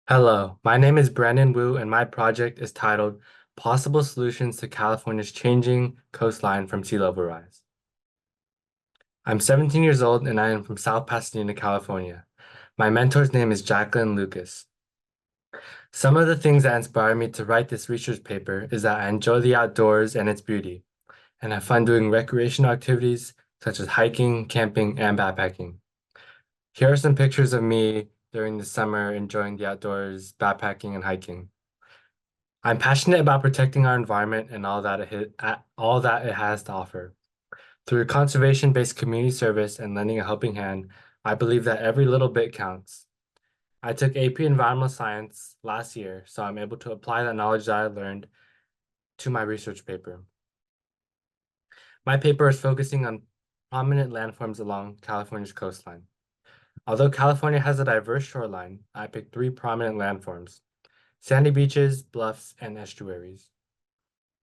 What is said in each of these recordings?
Hello, my name is Brandon Wu, and my project is titled Possible Solutions to California's Changing Coastline from Sea Level Rise. I'm 17 years old and I am from South Pasadena, California. My mentor's name is Jacqueline Lucas. Some of the things that inspired me to write this research paper is that I enjoy the outdoors and its beauty, and have fun doing recreational activities such as hiking, camping, and backpacking. Here are some pictures of me during the summer enjoying the outdoors, backpacking, and hiking. I'm passionate about protecting our environment and all that it has to offer. Through conservation-based community service and lending a helping hand, I believe that every little bit counts. I took AP Environmental Science last year, so I'm able to apply that knowledge that I learned to my research paper. My paper is focusing on prominent landforms along California's coastline. Although California has a diverse shoreline, I picked three prominent landforms: sandy beaches, bluffs, and estuaries.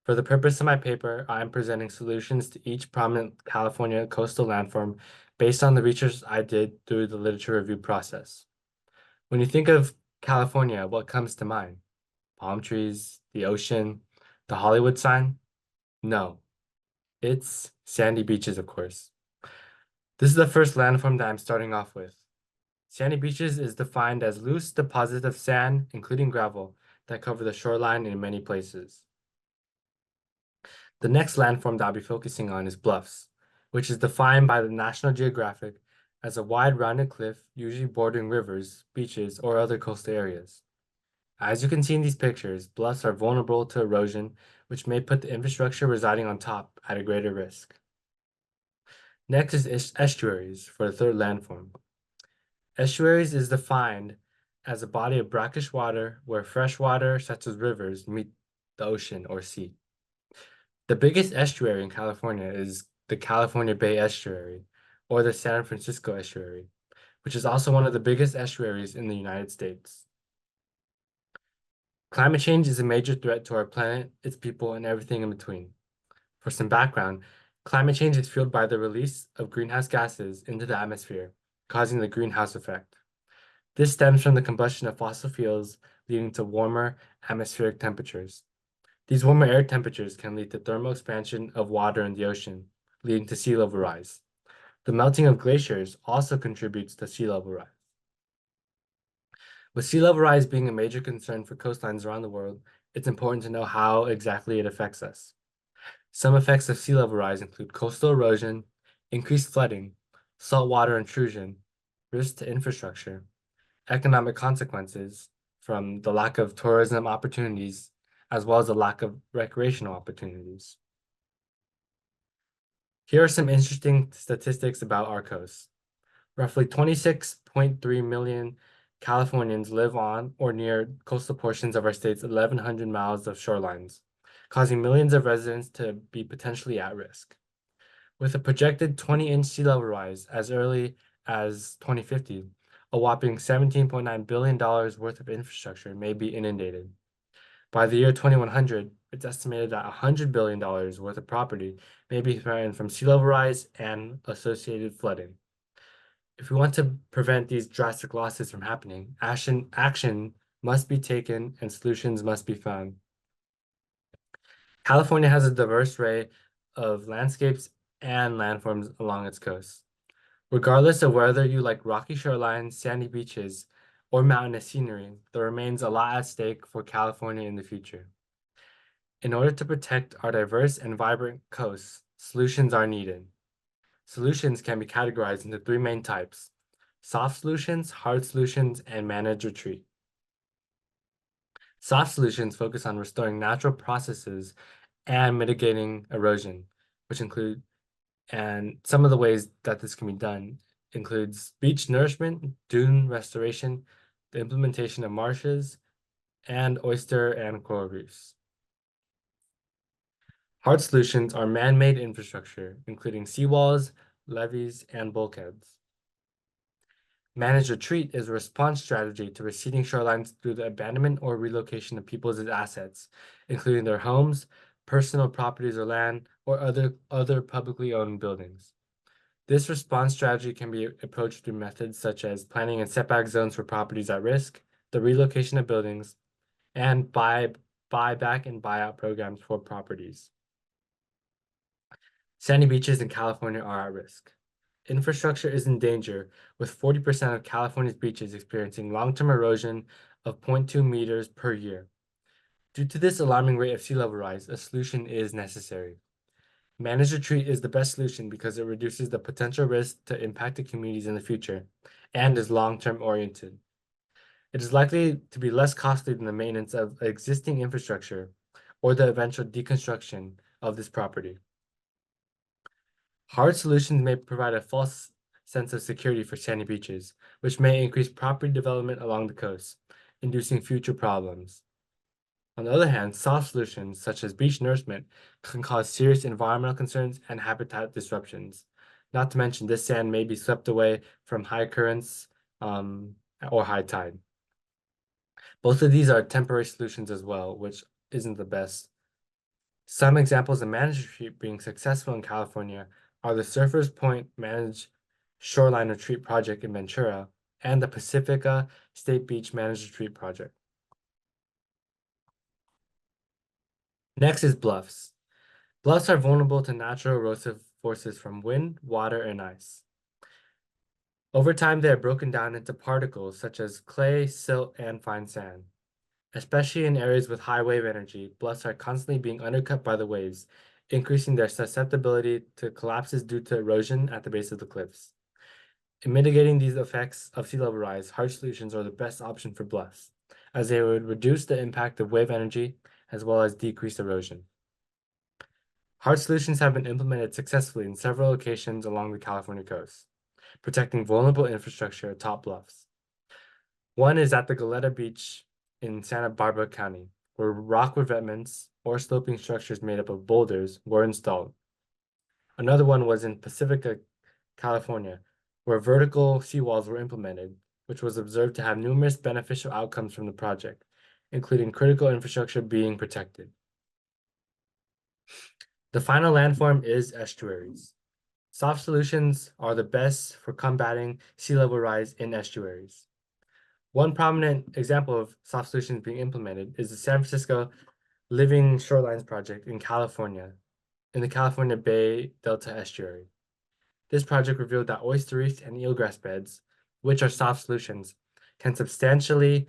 For the purpose of my paper, I am presenting solutions to each prominent California coastal landform based on the research I did through the literature review process. When you think of California, what comes to mind? Palm trees, the ocean, the Hollywood sign? No, it's sandy beaches, of course. This is the first landform that I'm starting off with. Sandy beaches is defined as loose deposits of sand, including gravel, that cover the shoreline in many places. The next landform that I'll be focusing on is bluffs, which is defined by the National Geographic as a wide rounded cliff, usually bordering rivers, beaches, or other coastal areas. As you can see in these pictures, bluffs are vulnerable to erosion, which may put the infrastructure residing on top at a greater risk. Next is estuaries for the third landform. Estuaries is defined as a body of brackish water where fresh water, such as rivers, meet the ocean or sea. The biggest estuary in California is the California Bay Estuary, or the San Francisco Estuary, which is also one of the biggest estuaries in the United States. Climate change is a major threat to our planet, its people, and everything in between. For some background, climate change is fueled by the release of greenhouse gases into the atmosphere, causing the greenhouse effect. This stems from the combustion of fossil fuels, leading to warmer atmospheric temperatures. These warmer air temperatures can lead to thermal expansion of water in the ocean, leading to sea level rise. The melting of glaciers also contributes to sea level rise. With sea level rise being a major concern for coastlines around the world, it's important to know how exactly it affects us. Some effects of sea level rise include coastal erosion, increased flooding, saltwater intrusion, risk to infrastructure, economic consequences from the lack of tourism opportunities, as well as the lack of recreational opportunities. Here are some interesting statistics about our coast. Roughly 26.3 million Californians live on or near coastal portions of our state's 1,100 miles of shorelines, causing millions of residents to be potentially at risk. With a projected 20-inch sea level rise as early as 2050, a whopping $17.9 billion worth of infrastructure may be inundated. By the year 2100, it's estimated that $100 billion worth of property may be threatened from sea level rise and associated flooding. If we want to prevent these drastic losses from happening, action must be taken and solutions must be found. California has a diverse array of landscapes and landforms along its coast. Regardless of whether you like rocky shorelines, sandy beaches, or mountainous scenery, there remains a lot at stake for California in the future. In order to protect our diverse and vibrant coasts, solutions are needed. Solutions can be categorized into three main types: soft solutions, hard solutions, and managed retreat. Soft solutions focus on restoring natural processes and mitigating erosion, which include, and some of the ways that this can be done includes beach nourishment, dune restoration, the implementation of marshes, and oyster and coral reefs. Hard solutions are man-made infrastructure, including seawalls, levees, and bulkheads. Managed retreat is a response strategy to receding shorelines through the abandonment or relocation of people's assets, including their homes, personal properties or land, or other publicly owned buildings. This response strategy can be approached through methods such as planning and setback zones for properties at risk, the relocation of buildings, and buyback and buyout programs for properties. Sandy beaches in California are at risk. Infrastructure is in danger, with 40% of California's beaches experiencing long-term erosion of 0.2 meters per year. Due to this alarming rate of sea level rise, a solution is necessary. Managed retreat is the best solution because it reduces the potential risk to impacted communities in the future and is long-term oriented. It is likely to be less costly than the maintenance of existing infrastructure or the eventual deconstruction of this property. Hard solutions may provide a false sense of security for sandy beaches, which may increase property development along the coast, inducing future problems. On the other hand, soft solutions, such as beach nourishment, can cause serious environmental concerns and habitat disruptions. Not to mention, this sand may be swept away from high currents or high tide. Both of these are temporary solutions as well, which isn't the best. Some examples of managed retreat being successful in California are the Surfers Point Managed Shoreline Retreat Project in Ventura and the Pacifica State Beach Managed Retreat Project. Next is bluffs. Bluffs are vulnerable to natural erosive forces from wind, water, and ice. Over time, they are broken down into particles such as clay, silt, and fine sand. Especially in areas with high wave energy, bluffs are constantly being undercut by the waves, increasing their susceptibility to collapses due to erosion at the base of the cliffs. In mitigating these effects of sea level rise, hard solutions are the best option for bluffs, as they would reduce the impact of wave energy as well as decrease erosion. Hard solutions have been implemented successfully in several locations along the California coast, protecting vulnerable infrastructure atop bluffs. One is at the Goleta Beach in Santa Barbara County, where rock revetments or sloping structures made up of boulders were installed. Another one was in Pacifica, California, where vertical seawalls were implemented, which was observed to have numerous beneficial outcomes from the project, including critical infrastructure being protected. The final landform is estuaries. Soft solutions are the best for combating sea level rise in estuaries. One prominent example of soft solutions being implemented is the San Francisco Living Shorelines Project in California, in the California Bay Delta Estuary. This project revealed that oyster reefs and eelgrass beds, which are soft solutions, can substantially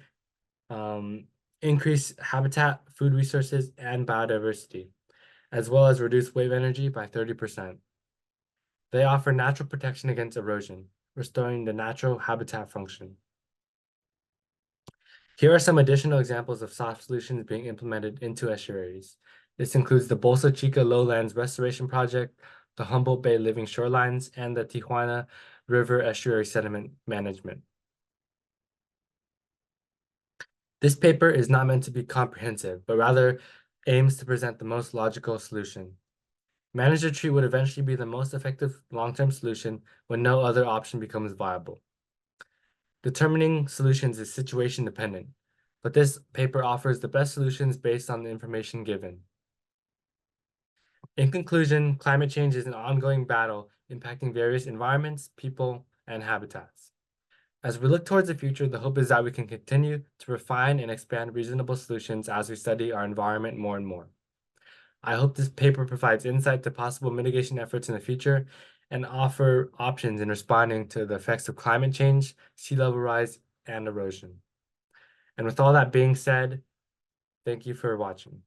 increase habitat, food resources, and biodiversity, as well as reduce wave energy by 30%. They offer natural protection against erosion, restoring the natural habitat function. Here are some additional examples of soft solutions being implemented into estuaries. This includes the Bolsa Chica Lowlands Restoration Project, the Humboldt Bay Living Shorelines, and the Tijuana River Estuary Sediment Management. This paper is not meant to be comprehensive, but rather aims to present the most logical solution. Managed retreat would eventually be the most effective long-term solution when no other option becomes viable. Determining solutions is situation dependent, but this paper offers the best solutions based on the information given. In conclusion, climate change is an ongoing battle impacting various environments, people, and habitats. As we look towards the future, the hope is that we can continue to refine and expand reasonable solutions as we study our environment more and more. I hope this paper provides insight to possible mitigation efforts in the future and offer options in responding to the effects of climate change, sea level rise, and erosion. And with all that being said, thank you for watching.